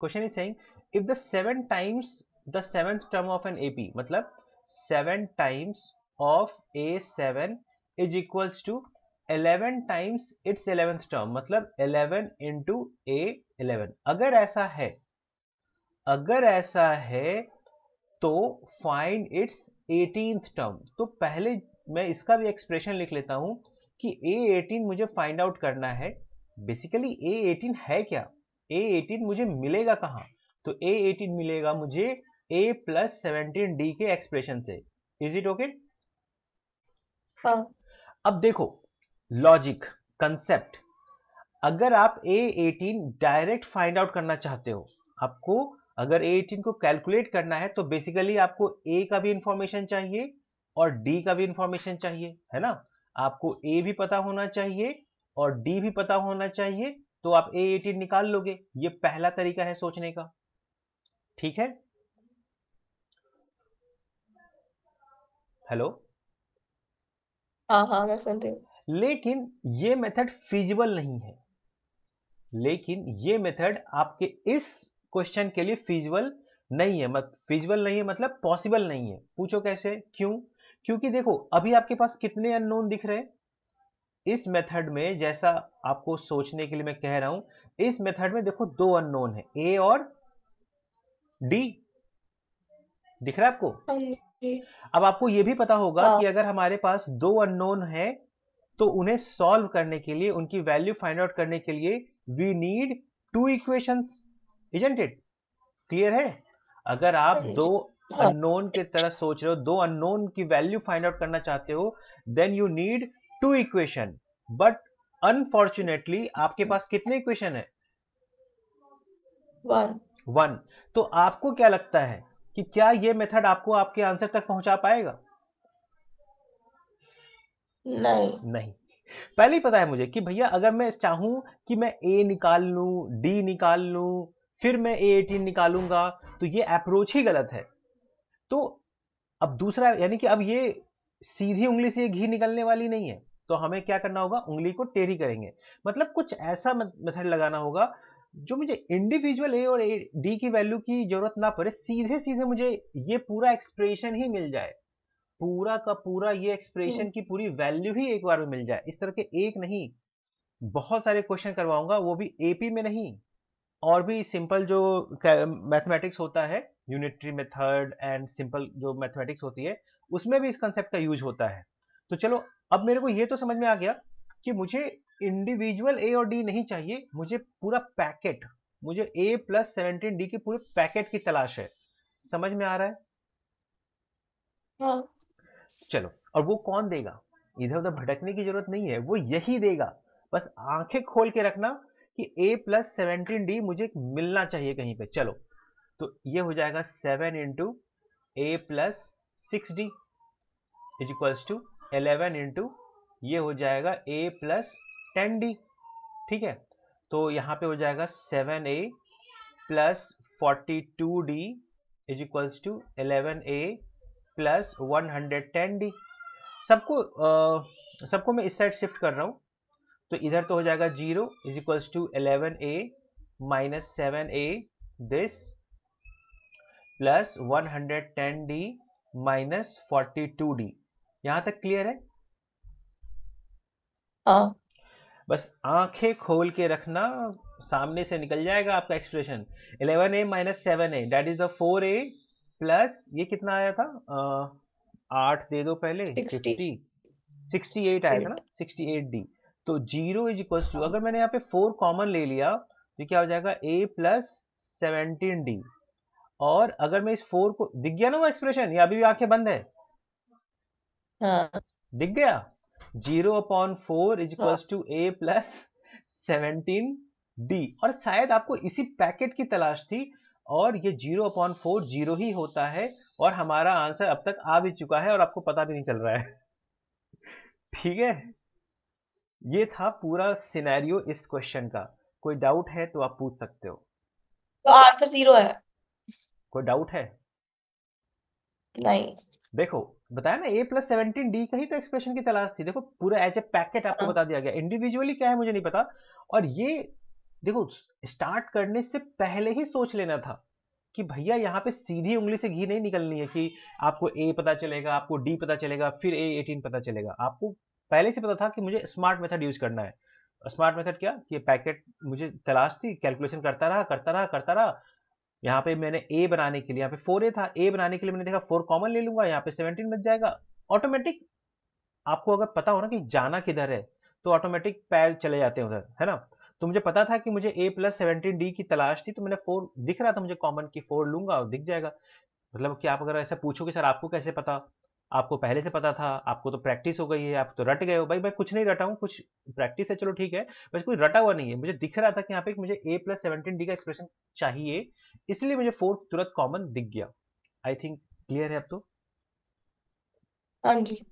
Question is saying if the 7 times the 7th term of an AP, मतलब 7 times of A7 is equals to 11 times it's 11th term, मतलब 11 into A11। अगर ऐसा है तो find its 18th term. तो पहले मैं इसका भी एक्सप्रेशन लिख लेता हूं कि A18 मुझे फाइंड आउट करना है। बेसिकली A18 है क्या, A18 मुझे मिलेगा कहां? तो A18 मिलेगा मुझे A प्लस 17D के एक्सप्रेशन से। Is it okay? हाँ अब देखो लॉजिक, कंसेप्ट, अगर आप A18 डायरेक्ट फाइंड आउट करना चाहते हो, आपको अगर A18 को कैलकुलेट करना है तो बेसिकली आपको A का भी इंफॉर्मेशन चाहिए और D का भी इंफॉर्मेशन चाहिए, है ना? आपको A भी पता होना चाहिए और D भी पता होना चाहिए, तो आप A18 निकाल लोगे। ये पहला तरीका है सोचने का, ठीक है? हेलो? हाँ, मैं सुन रही हूँ। लेकिन ये मेथड फिजिबल नहीं है, लेकिन ये मेथड आपके इस क्वेश्चन के लिए फिजिबल नहीं है। फिजिबल नहीं है मतलब पॉसिबल नहीं है। पूछो कैसे, क्यों? क्योंकि देखो अभी आपके पास कितने अननोन दिख रहे हैं इस मेथड में, जैसा आपको सोचने के लिए मैं कह रहा हूं। इस मेथड में देखो दो अननोन है, ए और डी, दिख रहा है आपको? हाँ जी। अब आपको यह भी पता होगा कि हाँ। अगर हमारे पास दो अननोन है तो उन्हें सॉल्व करने के लिए, उनकी वैल्यू फाइंड आउट करने के लिए we need two equations, isn't it? Clear है? अगर हाँ आप दो जी। हाँ। अननोन की तरह सोच रहे हो, दो अननोन की वैल्यू फाइंड आउट करना चाहते हो, then you need two equation. But unfortunately आपके पास कितने इक्वेशन है? 1। 1। तो आपको क्या लगता है कि क्या यह मेथड आपको आपके आंसर तक पहुंचा पाएगा? नहीं। नहीं। पहले ही पता है मुझे कि भैया अगर मैं चाहूं कि मैं ए निकाल लूं, डी निकाल लूं, फिर मैं A18 निकालूंगा, तो ये अप्रोच ही गलत है। तो अब दूसरा, यानी कि अब ये सीधी उंगली से ये घी निकलने वाली नहीं है, तो हमें क्या करना होगा, उंगली को टेढ़ी करेंगे। मतलब कुछ ऐसा मेथड लगाना होगा जो मुझे इंडिविजुअल ए और डी की वैल्यू की जरूरत ना पड़े, सीधे सीधे मुझे ये पूरा एक्सप्रेशन ही मिल जाए, पूरा का पूरा ये एक्सप्रेशन की पूरी वैल्यू ही एक बार में मिल जाए। इस तरह के एक नहीं, बहुत सारे क्वेश्चन करवाऊंगा, वो भी एपी में नहीं, और भी सिंपल जो मैथमेटिक्स होता है, यूनिटरी मेथड एंड सिंपल जो मैथमेटिक्स होती है, उसमें भी इस कंसेप्ट का यूज होता है। तो चलो, अब मेरे को ये तो समझ में आ गया कि मुझे इंडिविजुअल ए और डी नहीं चाहिए, मुझे पूरा पैकेट, मुझे ए प्लस 17 डी के पूरे पैकेट की तलाश है। समझ में आ रहा है? हाँ। चलो, और वो कौन देगा? इधर उधर भटकने की जरूरत नहीं है, वो यही देगा। बस आंखें खोल के रखना कि ए प्लस 17 डी मुझे मिलना चाहिए कहीं पे। चलो, तो ये हो जाएगा 7 into a plus 6 D is equals to 11 into, ये हो जाएगा ए प्लस 10 डी। ठीक है, तो यहाँ पे हो जाएगा 7 a plus 42 d is equals to 11 a plus 110 d. सबको मैं इस साइड शिफ्ट कर रहा हूँ, तो इधर तो हो जाएगा 0 is equals to 11 a minus 7 a this plus 110 D minus 42 D. यहां तक क्लियर है? हाँ। बस आंखें खोल के रखना, सामने से निकल जाएगा आपका expression. 11 a minus 7 A that is the 4 A plus ये कितना आया था, 8 दे दो पहले, 60। 50, 68 आया था ना, 68 डी। तो 0 इज इक्वल टू, हाँ। अगर मैंने यहाँ पे 4 कॉमन ले लिया तो क्या हो जाएगा, ए प्लस 17 डी। और अगर मैं इस 4 को, दिख गया ना वो एक्सप्रेशन, या अभी भी आंखें बंद है? हाँ। दिख गया? 0/4 इज हाँ। Equals to a plus 17 D. और शायद आपको इसी पैकेट की तलाश थी, और ये 0/4 जीरो ही होता है, और हमारा आंसर अब तक आ भी चुका है और आपको पता भी नहीं चल रहा है। ठीक है, ये था पूरा सिनेरियो इस क्वेश्चन का। कोई डाउट है तो आप पूछ सकते हो। तो आंसर 0 है? कोई डाउट है? नहीं। देखो, बताया ना, ए प्लस 17 डी का ही तो एक्सप्रेशन की तलाश थी। देखो, पूरा एज ए पैकेट आपको हाँ। बता दिया गया, इंडिविजुअली क्या है मुझे नहीं पता। और ये देखो, स्टार्ट करने से पहले ही सोच लेना था कि भैया यहाँ पे सीधी उंगली से घी नहीं निकलनी है कि आपको ए पता चलेगा, आपको डी पता चलेगा, फिर A18 पता चलेगा। आपको पहले से पता था कि मुझे स्मार्ट मेथड यूज करना है। स्मार्ट मेथड क्या कि पैकेट मुझे तलाश थी, कैलकुलेशन करता रहा करता रहा करता रहा। यहाँ पे मैंने ए बनाने के लिए, यहाँ पे 4A था, ए बनाने के लिए मैंने देखा 4 कॉमन ले लूंगा, यहाँ पे 17 बच जाएगा। ऑटोमेटिक आपको अगर पता हो ना कि जाना किधर है, तो ऑटोमेटिक पैर चले जाते हैं उधर, है ना। तो मुझे पता था कि मुझे A+17D की तलाश थी, तो मैंने 4 दिख रहा था मुझे कॉमन की, 4 लूंगा और दिख जाएगा। मतलब कि आप अगर ऐसा पूछोगे सर आपको कैसे पता, आपको पहले से पता था, आपको तो प्रैक्टिस हो गई है, आप तो रट गए हो। भाई मैं कुछ नहीं रटा हूँ, कुछ प्रैक्टिस है, चलो ठीक है, बस कोई रटा हुआ नहीं है। मुझे दिख रहा था कि यहाँ पे मुझे A+17D का एक्सप्रेशन चाहिए, इसलिए मुझे 4 तुरंत कॉमन दिख गया। आई थिंक क्लियर है अब तो। हाँ जी।